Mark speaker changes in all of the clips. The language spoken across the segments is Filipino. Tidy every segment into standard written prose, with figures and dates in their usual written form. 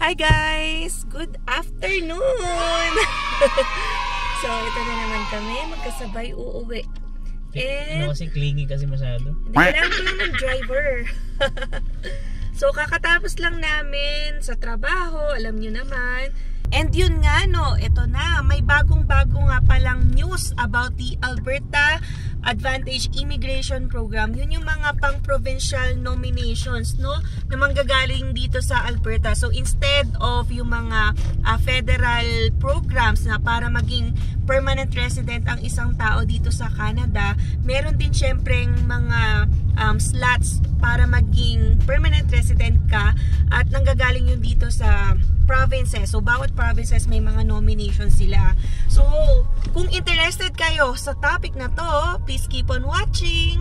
Speaker 1: Hi guys! Good afternoon! So, ito na naman kami. Magkasabay uuwi.
Speaker 2: Ano kasi clingy kasi masyado?
Speaker 1: Hindi, kailangan ko lang ng driver. So, kakatapos lang namin sa trabaho. Alam nyo naman. And yun nga, no, ito na. May bagong-bago nga palang news about the Alberta Advantage Immigration Program. Yun yung mga pang-provincial nominations, no, na manggagaling dito sa Alberta. So instead of yung mga federal programs na para maging permanent resident ang isang tao dito sa Canada, meron din syempreng mga slots para maging permanent resident ka at nanggagaling yun dito sa provinces. So bawat provinces may mga nominations sila. So kung interested kayo sa topic na to, please keep on watching.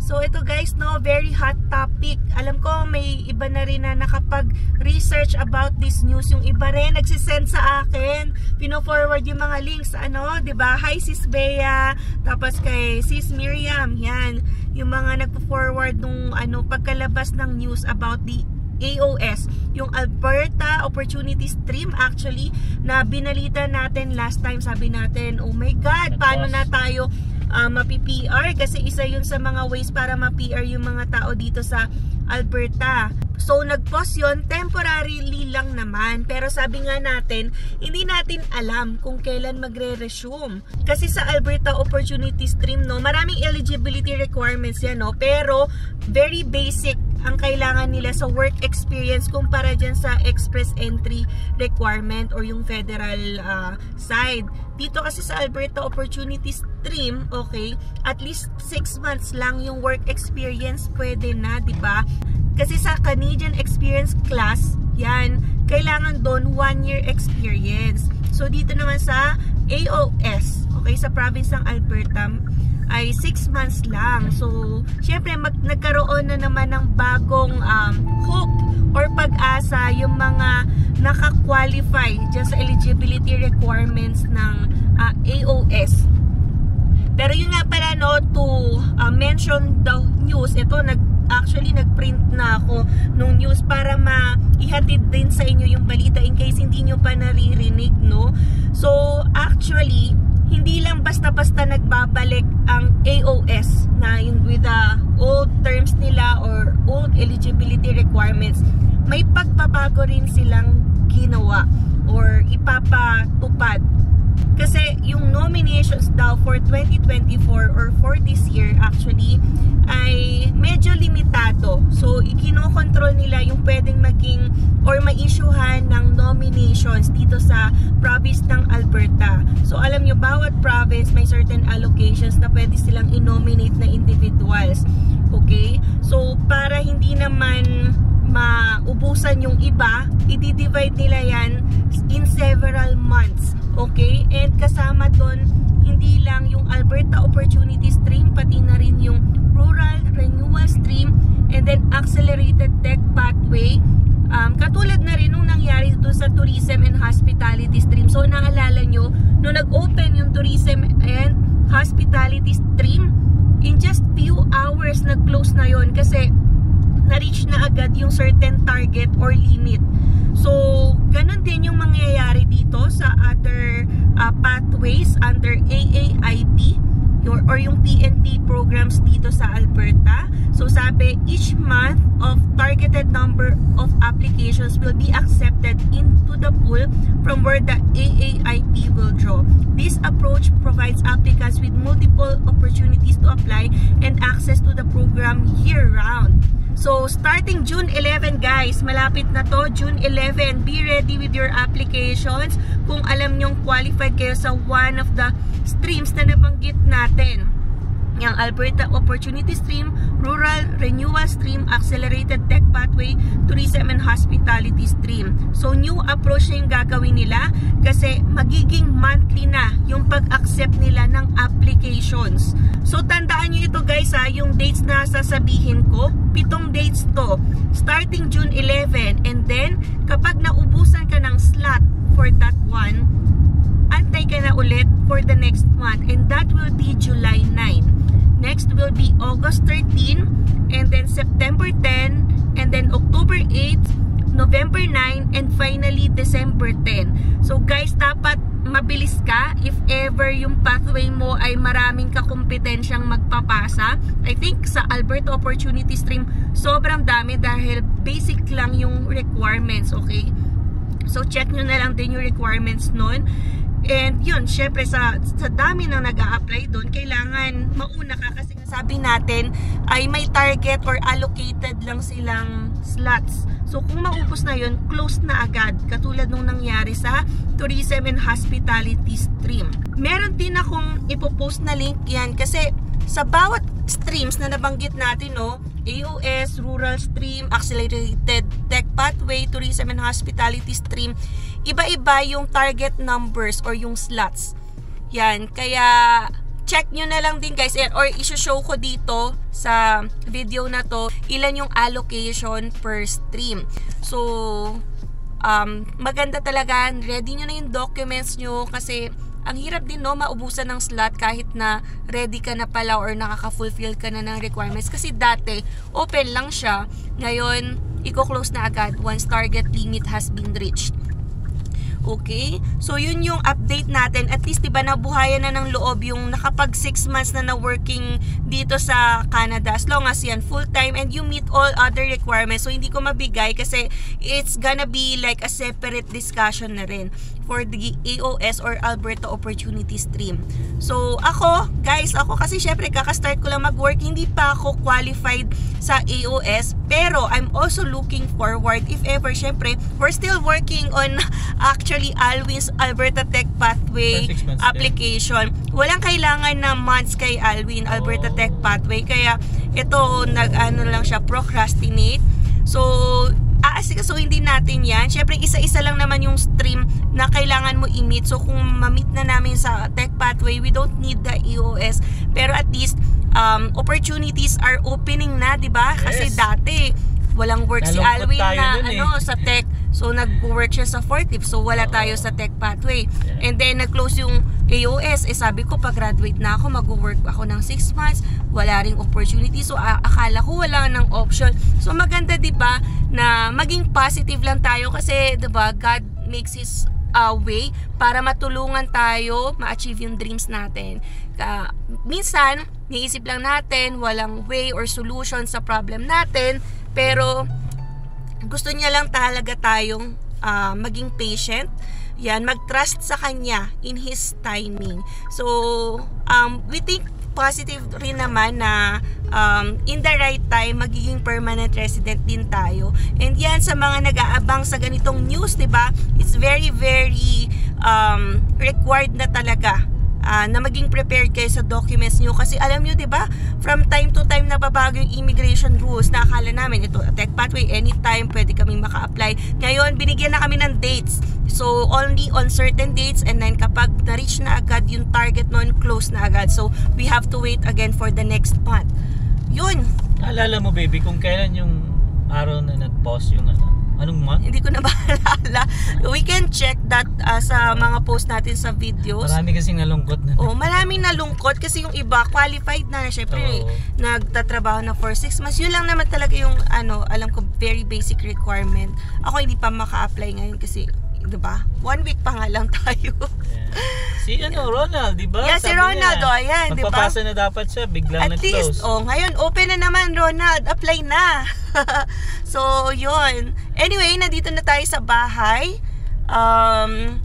Speaker 1: So ito guys, no, very hot topic. Alam ko may iba na rin na nakapag-research about this news. Yung iba rin nagsisend sa akin, pino-forward yung mga links, ano, 'di ba? Hi Sis Bea, tapos kay Sis Miriam, yan. Yung mga nagpo-forward nung pagkalabas ng news about the AOS, yung Alberta Opportunity Stream actually, na binalita natin last time. Sabi natin, oh my God, paano na tayo mapi-PR? Kasi isa yun sa mga ways para ma-PR yung mga tao dito sa Alberta. So nag-pause yun, temporarily lang naman. Pero sabi nga natin, hindi natin alam kung kailan magre-resume. Kasi sa Alberta Opportunity Stream, no, maraming eligibility requirements yan, no, pero very basic ang kailangan nila sa work experience kumpara dyan sa express entry requirement or yung federal side. Dito kasi sa Alberta Opportunity Stream, okay, at least 6 months lang yung work experience pwede na, di ba? Kasi sa Canadian Experience Class, yan, kailangan doon 1 year experience. So dito naman sa AOS, okay, sa province ng Alberta, ay 6 months lang. So, syempre nagkaroon na naman ng bagong hope or pag-asa yung mga naka-qualify dyan sa eligibility requirements ng AOS. Pero yun nga pala, no, to mention the news, ito actually nag-print na ako nung news para maihatid din sa inyo yung balita in case hindi nyo pa naririnig, no. So, actually, hindi lang basta-basta nagbabalik ang AOS na yung with the old terms nila or old eligibility requirements. May pagbabago rin silang ginawa or ipapatupad. Kasi yung nominations daw for 2024 or for this year actually ay medyo limitado. So ikinokontrol nila yung pwedeng maging or ma-issuehan ng nominations dito sa province ng Alberta. So alam nyo, bawat province may certain allocations na pwede silang i-nominate na individuals. Okay? So para hindi naman maubusan yung iba, i-divide nila yan in several months. Okay? And kasama doon, hindi lang yung Alberta Opportunity Stream, pati na rin yung Rural Renewal Stream, and then Accelerated Tech Pathway. Katulad na rin nung nangyari doon sa Tourism and Hospitality Stream. So, naalala nyo, nung nag-open yung Tourism and Hospitality Stream, in just few hours, nag-close na yon kasi na-reach na agad yung certain target or limit. So, ganun din yung mangyayari dito sa other pathways under AAIP or yung PNP programs dito sa Alberta. So, sabi, each month of targeted number of applications will be accepted into the pool from where the AAIP will draw. This approach provides applicants with multiple opportunities to apply and access to the program year-round. So, starting June 11, guys, malapit na to, June 11, be ready with your applications kung alam nyong qualified kayo sa one of the streams na nabanggit natin. yung Alberta Opportunity Stream, Rural Renewal Stream, Accelerated Tech Pathway, Tourism and Hospitality Stream. So new approach na yung gagawin nila kasi magiging monthly na yung pag-accept nila ng applications. So tandaan nyo ito guys ha, yung dates na sasabihin ko, 7 dates to, starting June 11, and then kapag naubusan ka ng slot for that one, antay ka na ulit for the next month, and that will be July 9. Next will be August 13, and then September 10, and then October 8, November 9, and finally December 10. So guys, dapat mabilis ka if ever yung pathway mo ay maraming kakompetensyang magpapasa. I think sa Alberta Opportunity Stream sobrang dami dahil basic lang yung requirements, okay? So check nyo na lang din yung requirements nun. And yun, syempre sa dami na nag-a-apply doon, kailangan mauna ka kasi sabi natin ay may target or allocated lang silang slots. So kung maubos na yun, close na agad. Katulad nung nangyari sa Tourism and Hospitality Stream. Meron din akong ipopost na link yan kasi sa bawat streams na nabanggit natin, no, AOS, Rural Stream, Accelerated Tech Pathway, Tourism and Hospitality Stream, iba-iba yung target numbers or yung slots. Yan, kaya check nyo na lang din guys, or isushow ko dito sa video na to ilan yung allocation per stream. So maganda talaga, ready nyo na yung documents nyo kasi ang hirap din, no, maubusan ng slot kahit na ready ka na pala or nakaka-fulfill ka na ng requirements. Kasi dati, open lang siya. Ngayon, i-close na agad once target limit has been reached. Okay? So, yun yung update natin. At least, diba, nabuhayan na ng loob yung nakapag 6 months na na-working dito sa Canada. As long as yan, full-time and you meet all other requirements. So, hindi ko mabigay kasi it's gonna be like a separate discussion na rin for the AOS or Alberta Opportunity Stream. So, ako kasi syempre kakastart ko lang mag-work, hindi pa ako qualified sa AOS, pero I'm also looking forward if ever, syempre, we're still working on actually Alwin's Alberta Tech Pathway application. Walang kailangan na months kay Alwin Alberta Tech Pathway, kaya ito nag-ano lang siya, procrastinate. So, aasikasuhin din natin yan. Syempre, isa-isa lang naman yung stream na kailangan mo i-meet. So, kung ma-meet na namin sa Tech Pathway, we don't need the EOS. Pero at least, opportunities are opening na, diba? Kasi dati, walang work si Alwin na sa tech. So, nag-work siya sa forklift. So, wala tayo sa Tech Pathway. And then, nag-close yung AOS. Sabi ko, pag-graduate na ako, mag-work ako ng 6 months. Wala ring opportunity. So, akala ko wala ng option. So, maganda, diba, na maging positive lang tayo kasi, diba, God makes His way para matulungan tayo ma-achieve yung dreams natin. Minsan, niisip lang natin, walang way or solution sa problem natin, pero gusto niya lang talaga tayong maging patient. Yan, mag-trust sa Kanya in His timing. So, we think positive rin naman na in the right time, magiging permanent resident din tayo. And yan, sa mga nag-aabang sa ganitong news, diba? It's very, very required na talaga na maging prepared kayo sa documents nyo. Kasi alam nyo, diba, from time to time nababago yung immigration rules na akala namin, ito, Tech Pathway, anytime pwede kaming maka-apply. Ngayon, binigyan na kami ng dates. So, only on certain dates, and then kapag na-reach na agad yung target nun, close na agad. So, we have to wait again for the next month. Yun.
Speaker 2: Alala mo, baby, kung kailan yung araw na nag-pause yung anong month?
Speaker 1: Hindi ko na maalala. We can check that sa mga post natin sa videos.
Speaker 2: Marami kasing nalungkot na.
Speaker 1: Oh, maraming nalungkot kasi yung iba qualified na syempre nagtatrabaho na for 6 months. Yun lang naman talaga yung alam ko, very basic requirement. Ako hindi pa maka-apply ngayon kasi, diba? 1 week pa nga lang tayo.
Speaker 2: Si Ronald, diba?
Speaker 1: Yeah, si Ronald, ayan, diba?
Speaker 2: Magpapasa na dapat siya, biglang nag-close.
Speaker 1: At least, ngayon open na naman, Ronald. Apply na. So, yun. Anyway, nandito na tayo sa bahay. Ano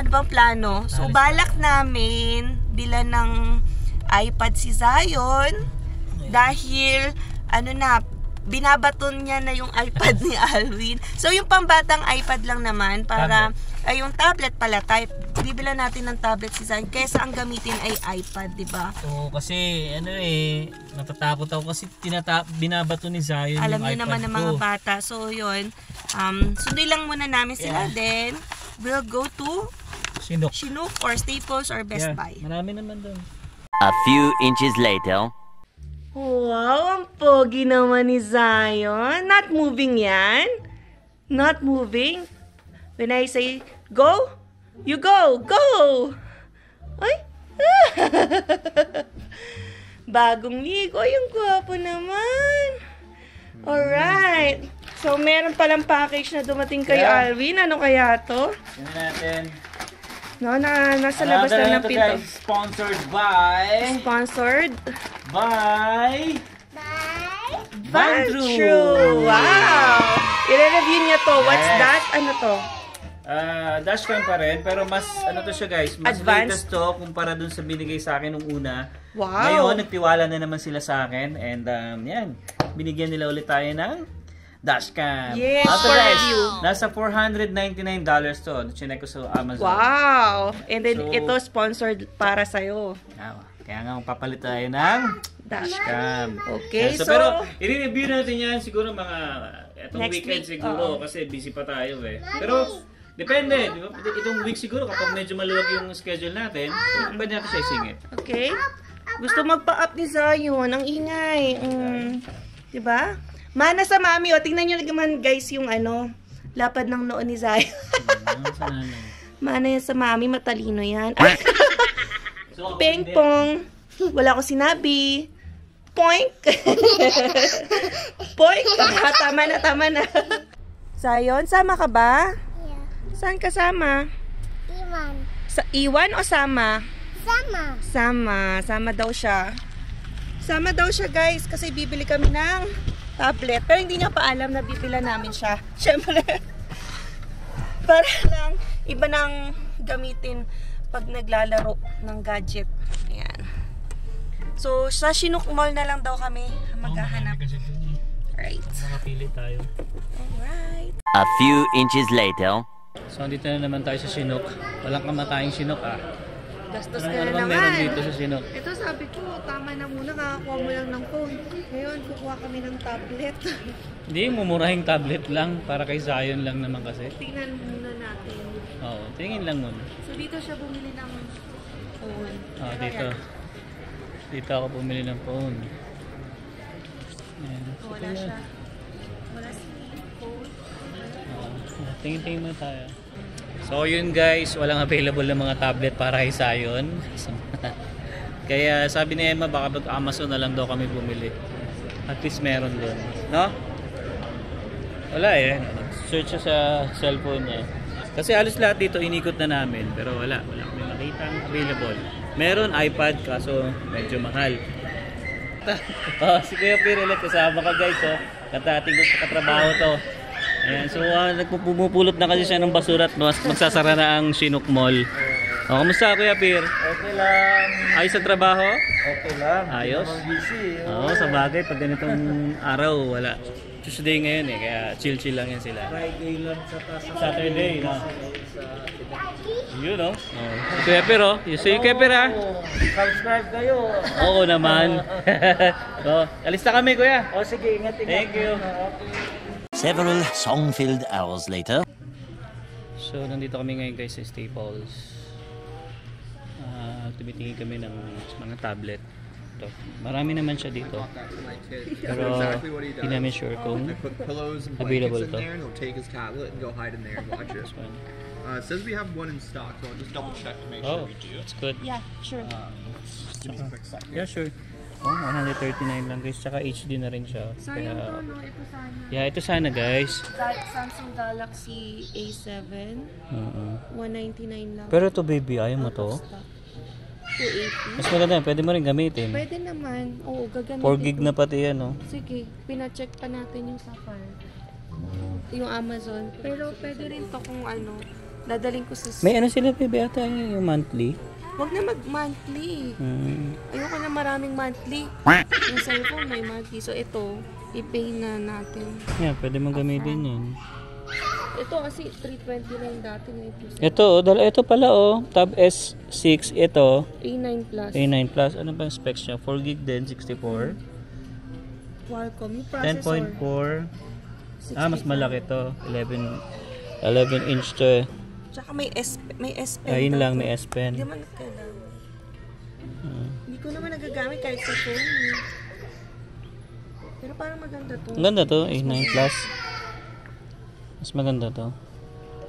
Speaker 1: bang plano? So, balak namin bilan ng iPad si Zion. Dahil, binabaton niya na yung iPad ni Alvin. So, yung pambatang iPad lang naman para, ay yung tablet pala, bibila natin ng tablet si Zion kaysa ang gamitin ay iPad, di ba?
Speaker 2: Oo, kasi natatakot ako kasi binabato ni Zion
Speaker 1: Alam
Speaker 2: yung
Speaker 1: niyo
Speaker 2: iPad
Speaker 1: naman ng
Speaker 2: ko.
Speaker 1: mga bata. So, yun. Sundin lang muna namin sila. Then, we'll go to Chinook or Staples or Best Buy.
Speaker 2: Marami naman doon.
Speaker 3: A few inches later.
Speaker 1: Wow, ang pogi naman ni Zion. Not moving yan. Not moving. When I say, go, you go. Go! Ay! Bagong ligo. Yung gwapo naman. Alright. So, meron palang package na dumating kay Alvin. Ano kaya to?
Speaker 2: Tingnan natin.
Speaker 1: No, nasa labas lang ng pinto.
Speaker 2: Guys, sponsored by...
Speaker 1: Sponsored
Speaker 2: by...
Speaker 1: True. Wow! I-review niya to. What's
Speaker 2: Yes.
Speaker 1: that? Ano to?
Speaker 2: Dashcam pa rin, pero mas ano to siya guys, mas
Speaker 1: Advanced?
Speaker 2: latest to kumpara dun sa binigay sa akin nung una.
Speaker 1: Wow!
Speaker 2: Ngayon, nagtiwala na naman sila sa akin and yan, binigyan nila ulit tayo ng dashcam.
Speaker 1: Yes,
Speaker 2: Ito
Speaker 1: for
Speaker 2: guys,
Speaker 1: review.
Speaker 2: nasa $499 to. Chinek ko sa Amazon.
Speaker 1: Wow! And then,
Speaker 2: So,
Speaker 1: ito sponsored para sa'yo.
Speaker 2: Kaya nga papalit tayo ng dashcam.
Speaker 1: Okay,
Speaker 2: So,
Speaker 1: so-
Speaker 2: pero i-review natin yan siguro mga etong
Speaker 1: Next
Speaker 2: weekend
Speaker 1: week,
Speaker 2: siguro kasi busy pa tayo eh. Pero depende, di ba? Itong week siguro kapag medyo maluwag yung schedule natin, pwede natin siya isingit.
Speaker 1: Okay? Gusto magpa-up ni Zion. Ang ingay. Diba? Mana sa mami. O, tingnan nyo naman guys yung lapad ng noon ni Zion. Mana yan sa mami. Matalino yan. Ay!
Speaker 2: So,
Speaker 1: Ping pong. Wala ko sinabi. Poink. Poink. Tama na. Zion, sama ka ba?
Speaker 4: Yeah.
Speaker 1: Saan ka sama?
Speaker 4: Iwan.
Speaker 1: Sa iwan o sama?
Speaker 4: Sama.
Speaker 1: Sama daw siya. Sama daw siya guys kasi bibili kami ng tablet. Pero hindi niya pa alam na bibila namin siya. Siyempre. Para lang iba nang gamitin pag naglalaro ng gadget. Ayan. So sa Chinook Mall na lang daw kami maghahanap. Right.
Speaker 2: Makapili tayo.
Speaker 1: Alright.
Speaker 3: A few inches later.
Speaker 2: So, andito na naman tayo sa Chinook. Walang kamatayang Chinook
Speaker 1: Gastos
Speaker 2: Ano
Speaker 1: ka na
Speaker 2: naman
Speaker 1: naman.
Speaker 2: meron dito sa Chinook?
Speaker 1: Ito sabi ko, tama na muna, kakakuha mo lang ng phone. Ngayon, kukuha kami ng tablet.
Speaker 2: Hindi, mumurahing tablet lang para kay Zion lang naman kasi.
Speaker 1: Tingnan muna natin.
Speaker 2: Oo, tingin lang muna.
Speaker 1: So, dito siya bumili ng phone.
Speaker 2: Dito. Dito ako bumili ng phone. Ayan. So,
Speaker 1: Wala siya. Wala si phone.
Speaker 2: Tingin-tingin muna tayo. So yun guys, walang available na mga tablet para kay Zion. Kaya sabi ni Emma, baka Amazon na lang daw kami bumili. At least meron doon. No? Wala eh. Search siya sa cellphone niya. Kasi halos lahat dito inikot na namin. Pero wala kami makita available. Meron iPad kaso medyo mahal. Si Kuya Pierre ulit kasama ka guys. Katating ko sa katrabaho to. Ayan, so nagpupulot na kasi siya ng basura at magsasara na ang Chinook Mall. Kamusta Kuya Pierre?
Speaker 5: Okay lang.
Speaker 2: Ayos ang trabaho?
Speaker 5: Okay lang.
Speaker 2: Ayos?
Speaker 5: Hindi naman busy.
Speaker 2: Oo, sa bagay pag ganitong araw wala. Tuesday ngayon eh, kaya chill lang yan sila.
Speaker 5: Friday lang sa
Speaker 2: Saturday, no? Yun, no? Oh. Si Kuya Pierre, oh. You see Kuya Pierre, ha?
Speaker 5: Subscribe kayo.
Speaker 2: Oo naman. So, alis na kami, Kuya.
Speaker 5: O sige, ingat.
Speaker 2: Thank you.
Speaker 3: Several song-filled hours later.
Speaker 2: So, nandito kami ngayon guys sa Staples. Tumitingin kami ng mga tablet. Ito. Marami naman siya dito. Pero hindi namin sure kung
Speaker 6: Put pillows and
Speaker 2: available
Speaker 6: blankets in
Speaker 2: to.
Speaker 6: there, and he'll take his tablet and go hide in there and watch it.
Speaker 2: This one.
Speaker 6: It says we have one in stock, so I'll just double check to make
Speaker 2: Oh,
Speaker 6: sure we do.
Speaker 2: that's good.
Speaker 1: Yeah, sure.
Speaker 6: Give me a quick second.
Speaker 2: Yeah, sure. Oh, 139 lang guys. Tsaka HD na rin siya.
Speaker 1: Sayang to, no? Ito sana.
Speaker 2: Yeah, ito sana guys.
Speaker 1: Samsung Galaxy A7.
Speaker 2: Oo.
Speaker 1: 199 lang.
Speaker 2: Pero ito baby, ayaw mo to?
Speaker 1: 280.
Speaker 2: Mas maganda yan. Pwede mo rin gamitin.
Speaker 1: Pwede naman. Oo, gagamitin
Speaker 2: 4 gig
Speaker 1: ko.
Speaker 2: na pati yan, no?
Speaker 1: Sige, pina-check pa natin yung Sapphire. Yung Amazon. Pero pwede rin to kung dadaling ko sa...
Speaker 2: May ano sila baby ata yung monthly?
Speaker 1: Huwag na mag-monthly.
Speaker 2: Hmm.
Speaker 1: Ayoko na maraming monthly. Yung cellphone may monthly. So ito, I-pay na natin.
Speaker 2: Yeah, pwede mong gamitin yan.
Speaker 1: Ito kasi 329 dati ngayon.
Speaker 2: Ito pala Tab S6 ito.
Speaker 1: A9 Plus.
Speaker 2: A9 Plus. Ano ba yung specs niya? 4 gig din, 64.
Speaker 1: Qualcomm. Yung processor.
Speaker 2: 10.4. Mas malaki to. 11 inch to eh.
Speaker 1: Tsaka may S Pen.
Speaker 2: Ayun lang, may S Pen.
Speaker 1: Hindi man kailangan. Hindi ko naman nagagamit kahit sa phone. Pero parang maganda to.
Speaker 2: Maganda to, A9 Plus. Mas maganda to.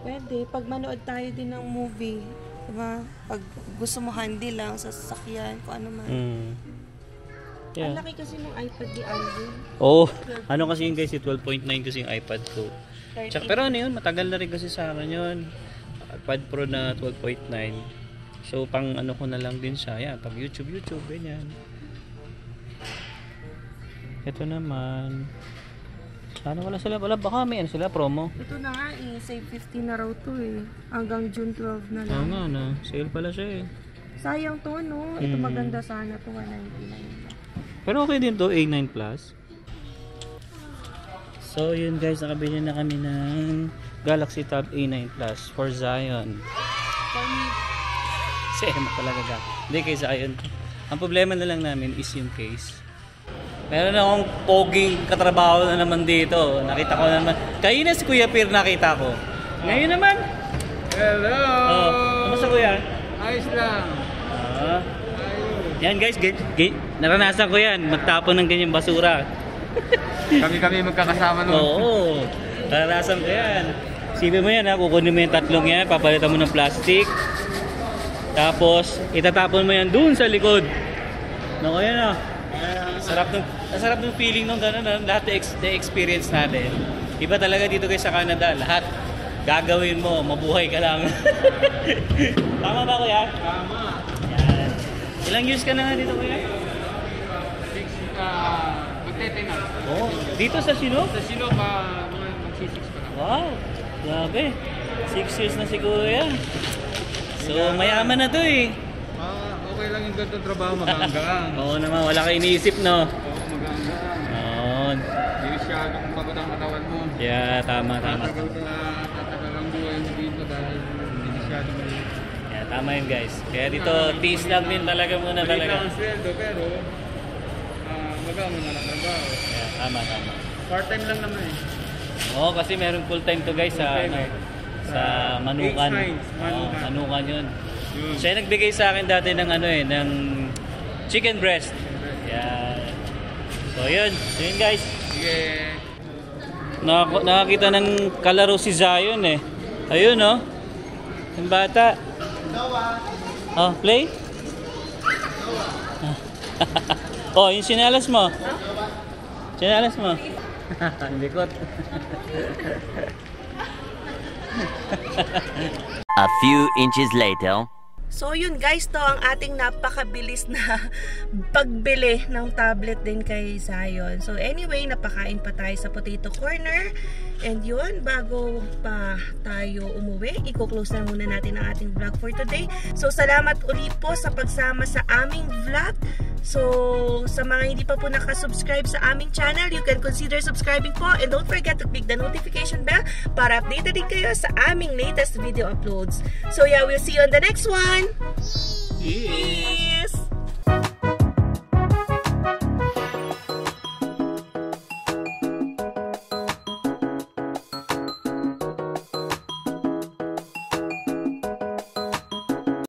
Speaker 1: Pwede. Pag manood tayo din ng movie, diba? Pag gusto mo handy lang sa sasakyan, kung ano man.
Speaker 2: Yeah.
Speaker 1: Ang laki kasi ng iPad ni Alvin.
Speaker 2: Ano kasi yun guys, 12.9 kasi yung iPad ko. Pero ano yun, matagal na rin kasi sa akin yun. iPad Pro na 12.9. So pang ano ko na lang din siya. Yan, pag YouTube, ganyan. Ito naman. Sana wala baka may sila promo.
Speaker 1: Ito na nga save 50 na raw to hanggang June 12 na lang.
Speaker 2: Oo nga na, sale pala siya
Speaker 1: Sayang to no, ito maganda sana to 199.
Speaker 2: Pero okay din to, A9 Plus. So yun guys, nakabili na kami ng Galaxy Tab A9 Plus for Zion. Si Emma talaga ka. Hindi kay Zion. Ang problema na lang namin is yung case. Meron akong poging katrabaho na naman dito. Nakita ko naman. Kanina si Kuya Pir nakita ko. Ngayon naman.
Speaker 5: Hello!
Speaker 2: Kamusta Kuya?
Speaker 5: Ayos lang.
Speaker 2: Yan guys, naranasan ko yan. Magtapon ng ganyang basura.
Speaker 5: Kami magkakasama nun.
Speaker 2: Oo. Naranasan ko yan. Sipin mo yan kukunin mo yung tatlong yan. Papalitan mo ng plastic. Tapos, itatapon mo yan dun sa likod. Naku yan Sarap ng feeling nung gano'n, lahat na-experience natin. Iba talaga dito guys sa Canada, lahat gagawin mo, mabuhay ka lang. Tama ba Kuya?
Speaker 5: Tama.
Speaker 2: Yan. Ilang years ka na nga dito Kuya?
Speaker 5: Magtete na.
Speaker 2: Dito sa Sino?
Speaker 5: Sa Sino mag-6 pa na.
Speaker 2: Wow, grabe. 6 years na si Kuya. So, mayaman na to
Speaker 5: Okay lang yung ganitong trabaho, maganggaan.
Speaker 2: Oo naman, wala ka iniisip no?
Speaker 5: Maganggaan. Hindi masyadong pagod ang katawan mo.
Speaker 2: Yeah, tama.
Speaker 5: Tatagal ang buhay mo dito dahil hindi masyadong maliit.
Speaker 2: Yeah, tama yun guys. Kaya dito, tiis lang din talaga muna
Speaker 5: Maliit
Speaker 2: talaga.
Speaker 5: lang ang sweldo pero magawa na lang trabaho.
Speaker 2: Yeah, tama.
Speaker 5: Part-time lang naman
Speaker 2: Oo, kasi meron full time to guys sa Manukan. Manukan yun. Siya nagbigay sa akin dati ng ng chicken breast. Yan. So yun guys.
Speaker 5: Sige.
Speaker 2: Nakakita ng kalaro si Zion Ayun yung bata. Play? Yung sinalas mo. Ang likot.
Speaker 3: A few inches later.
Speaker 1: So yun guys, to ang ating napakabilis na pagbili ng tablet din kay Zion. So anyway, napakain pa tayo sa Potato Corner. And yun, bago pa tayo umuwi, i-close na muna natin ang ating vlog for today. So salamat uli po sa pagsama sa aming vlog. So sa mga hindi pa po nakasubscribe sa aming channel, you can consider subscribing po. And don't forget to click the notification bell para updated din kayo sa aming latest video uploads. So yeah, we'll see you on the next one.
Speaker 2: Yeah.